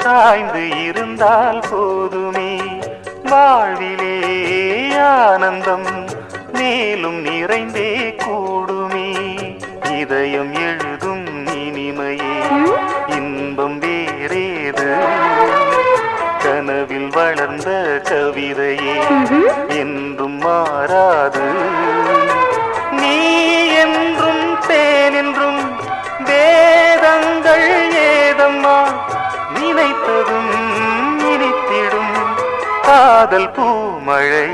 சாய்ந்து இருந்தால் போதுமே வாழ்விலே ஆனந்தம் மேலும் நிறைந்தே கூடுமே இதயம் எழுதும் இனிமையே இன்பம் வேறேது கனவில் வளர்ந்த கவிதையே என்றும் மாறாது நீ என்றும் தேன் என்றும் வேதங்கள் ஏதம்மா நினைத்ததும் இனித்திடும் காதல் பூமழை